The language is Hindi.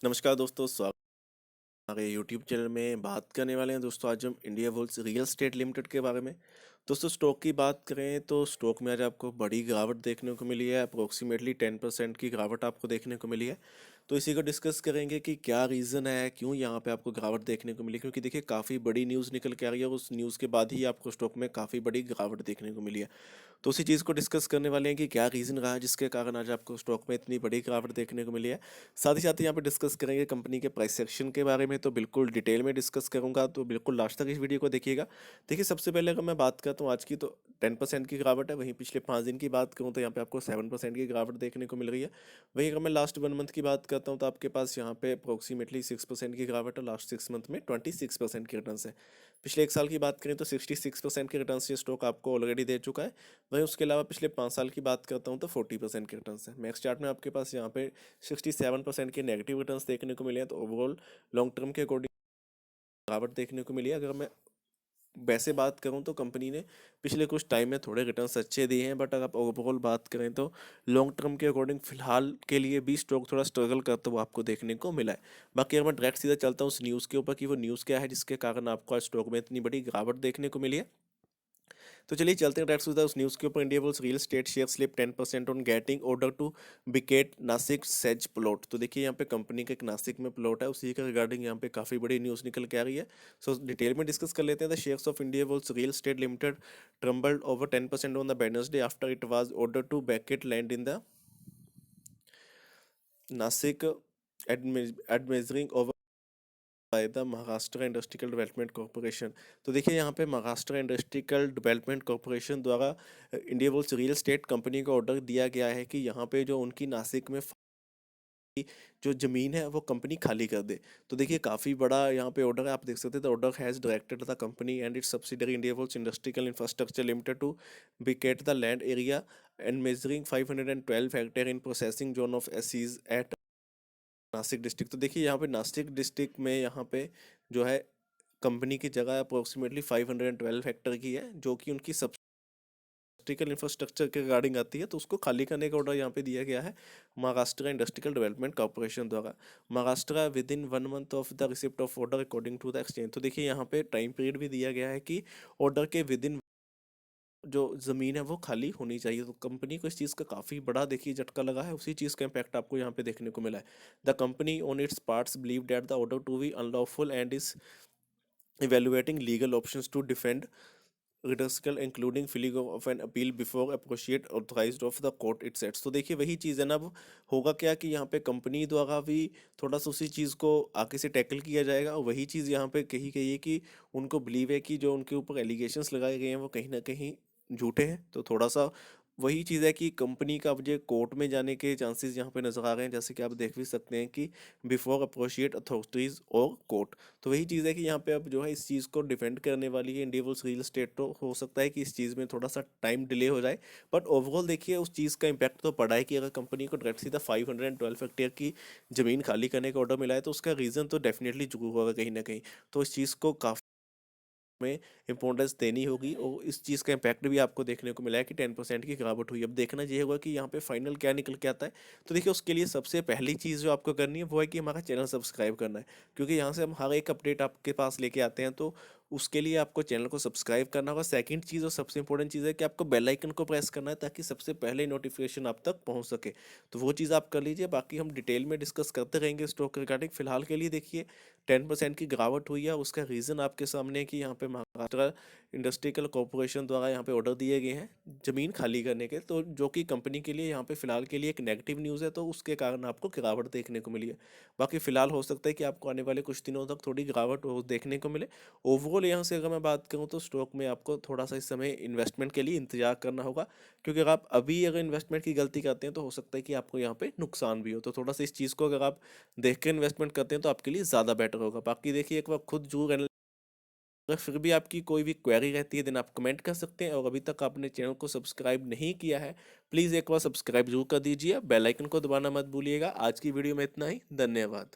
नमस्कार दोस्तों, स्वागत है हमारे यूट्यूब चैनल में। बात करने वाले हैं दोस्तों आज हम India bulls Real estate limited के बारे में। दोस्तों स्टॉक की बात करें तो स्टॉक में आज आपको बड़ी गिरावट देखने को मिली है। अप्रोक्सीमेटली 10% की गिरावट आपको देखने को मिली है। तो इसी को डिस्कस करेंगे कि क्या रीज़न है, क्यों यहाँ पे आपको गिरावट देखने को मिली। क्योंकि देखिए काफ़ी बड़ी न्यूज़ निकल के आ रही है और उस न्यूज़ के बाद ही आपको स्टॉक में काफ़ी बड़ी गिरावट देखने को मिली है। तो उसी चीज़ को डिस्कस करने वाले हैं कि क्या रीज़न रहा जिसके कारण आज आपको स्टॉक में इतनी बड़ी गिरावट देखने को मिली है। साथ ही साथ यहाँ पे डिस्कस करेंगे कंपनी के प्राइस सेक्शन के बारे में, तो बिल्कुल डिटेल में डिस्कस करूंगा, तो बिल्कुल लास्ट तक इस वीडियो को देखिएगा। देखिए सबसे पहले अगर मैं बात करता हूँ आज की, तो 10% की गिरावट है। वहीं पिछले 5 दिन की बात करूँ तो यहाँ पे आपको 7% की गिरावट देखने को मिल रही है। वहीं अगर मैं लास्ट 1 मंथ की बात करता हूँ तो आपके पास यहाँ पे अप्रोक्सीमेटली 6% की गिरावट है। लास्ट 6 मंथ में 26% की रिटर्न है। पिछले 1 साल की बात करें तो 66% के रिटर्न ये स्टॉक आपको ऑलरेडी दे चुका है। वहीं उसके अलावा पिछले 5 साल की बात करता हूँ तो 40% के रिटर्न है। मैक्स चार्ट में आपके पास यहाँ पे 67% के नेगेटिव रिटर्न देखने को मिले हैं। तो ओवरऑल लॉन्ग टर्म के अकॉर्डिंग गिरावट देखने को मिली है। अगर मैं वैसे बात करूं तो कंपनी ने पिछले कुछ टाइम में थोड़े रिटर्न्स अच्छे दिए हैं, बट अगर आप ओवरऑल बात करें तो लॉन्ग टर्म के अकॉर्डिंग फिलहाल के लिए भी स्टॉक थोड़ा स्ट्रगल करता हुआ आपको देखने को मिला है। बाकी अगर मैं डायरेक्ट सीधा चलता हूँ उस न्यूज़ के ऊपर कि वो न्यूज़ क्या है जिसके कारण आपको आज स्टॉक में इतनी बड़ी गिरावट देखने को मिली है। तो चलिए चलते हैं डायरेक्ट सीधा उस न्यूज़ के ऊपर। Indiabulls real estate share slip 10% on getting order to vacate Nashik SEZ plot. तो देखिए यहाँ पे कंपनी का एक नासिक में प्लॉट है, उसी के रिगार्डिंग यहाँ पे काफ़ी बड़ी न्यूज़ निकल के आ रही है। सो डिटेल में डिस्कस कर लेते हैं। The shares of Indiabulls real State Limited tumbled over 10% on the Wednesday after it was order to vacate land in the Nashik admeasuring over by the Maharashtra Industrial Development Corporation. तो देखिए यहाँ पे महाराष्ट्र इंडस्ट्रियल डेवलपमेंट कॉरपोरेशन द्वारा Indiabulls Real Estate company को ऑर्डर दिया गया है कि यहाँ पे जो उनकी नासिक में जो ज़मीन है वो कंपनी खाली कर दे। तो देखिए काफ़ी बड़ा यहाँ पे ऑर्डर है, आप देख सकते हैं। The order has directed the company and its subsidiary Indiabulls industrial infrastructure limited to vacate the land area and measuring 512 hectare in processing zone of SEZ at Nashik district. तो देखिए यहाँ पे नासिक डिस्ट्रिक्ट में यहाँ पे जो है कंपनी की जगह अप्रोक्सीमेटली 512 हेक्टर की है, जो कि उनकी सब्सिडियल इंफ्रास्ट्रक्चर के रिगार्डिंग आती है। तो उसको खाली करने का ऑर्डर यहाँ पे दिया गया है महाराष्ट्र इंडस्ट्रियल डेवलपमेंट कॉर्पोरेशन द्वारा। Maharashtra within 1 month of the receipt of order according to the exchange. तो देखिए यहाँ पे टाइम पीरियड भी दिया गया है कि ऑर्डर के विद इन जो ज़मीन है वो खाली होनी चाहिए। तो कंपनी को इस चीज़ का काफ़ी बड़ा देखिए झटका लगा है। उसी चीज़ का इम्पैक्ट आपको यहाँ पे देखने को मिला है। The company on its parts believe that the order to be unlawful and is evaluating legal options to defend रिटर्सिकल including filing of an appeal before appropriate authorised of the court it सेट्स। तो देखिए वही चीज़ है ना। अब होगा क्या कि यहाँ पे कंपनी द्वारा भी थोड़ा सा उसी चीज़ को आगे से टैकल किया जाएगा। और वही चीज़ यहाँ पे कही गई है कि उनको बिलीव है कि जो उनके ऊपर एलिगेशंस लगाए गए हैं वो कहीं ना कहीं झूठे हैं। तो थोड़ा सा वही चीज़ है कि कंपनी का अब जो कोर्ट में जाने के चांसेस यहाँ पे नज़र आ रहे हैं, जैसे कि आप देख भी सकते हैं कि बिफोर अप्रोशिएट अथॉरिटीज़ और कोर्ट। तो वही चीज़ है कि यहाँ पे अब जो है इस चीज़ को डिफेंड करने वाली है इंडिया बुल्स रियल एस्टेट। तो हो सकता है कि इस चीज़ में थोड़ा सा टाइम डिले हो जाए, बट ओवरऑल देखिए उस चीज़ का इम्पैक्ट तो पड़ा है कि अगर कंपनी को डायरेक्ट सीधा 512 हेक्टेयर की ज़मीन खाली करने का ऑर्डर मिला है तो उसका रीज़न तो डेफिनेटली जरूर होगा कहीं ना कहीं। तो इस चीज़ को काफ़ी में इंपॉर्टेंस देनी होगी। और इस चीज़ का इम्पैक्ट भी आपको देखने को मिला है कि 10% की गिरावट हुई। अब देखना ये होगा कि यहाँ पे फाइनल क्या निकल के आता है। तो देखिए उसके लिए सबसे पहली चीज़ जो आपको करनी है वो है कि हमारा चैनल सब्सक्राइब करना है, क्योंकि यहाँ से हम हर एक अपडेट आपके पास लेके आते हैं। तो उसके लिए आपको चैनल को सब्सक्राइब करना होगा। सेकंड चीज़ और सबसे इंपॉर्टेंट चीज़ है कि आपको बेल आइकन को प्रेस करना है ताकि सबसे पहले नोटिफिकेशन आप तक पहुँच सके। तो वो चीज़ आप कर लीजिए। बाकी हम डिटेल में डिस्कस करते रहेंगे स्टॉक रिगार्डिंग। फिलहाल के लिए देखिए 10% की गिरावट हुई है। उसका रीज़न आपके सामने है कि यहाँ पे महाराष्ट्र इंडस्ट्रियल कॉरपोरेशन द्वारा यहाँ पे ऑर्डर दिए गए हैं ज़मीन खाली करने के, तो जो कि कंपनी के लिए यहाँ पे फिलहाल के लिए एक नेगेटिव न्यूज़ है। तो उसके कारण आपको गिरावट देखने को मिली है। बाकी फिलहाल हो सकता है कि आपको आने वाले कुछ दिनों तक थोड़ी गिरावट देखने को मिले। ओवरऑल यहाँ से अगर मैं बात करूँ तो स्टॉक में आपको थोड़ा सा इस समय इन्वेस्टमेंट के लिए इंतजार करना होगा, क्योंकि अगर आप अभी अगर इन्वेस्टमेंट की गलती करते हैं तो हो सकता है कि आपको यहाँ पे नुकसान भी हो। तो थोड़ा सा इस चीज़ को अगर आप देख के इन्वेस्टमेंट करते हैं तो आपके लिए ज़्यादा बेटर होगा। बाकी देखिए एक बार खुद जरूर, अगर फिर भी आपकी कोई भी क्वेरी रहती है देन आप कमेंट कर सकते हैं। और अभी तक आपने चैनल को सब्सक्राइब नहीं किया है, प्लीज़ एक बार सब्सक्राइब जरूर कर दीजिए। बेल आइकन को दबाना मत भूलिएगा। आज की वीडियो में इतना ही। धन्यवाद।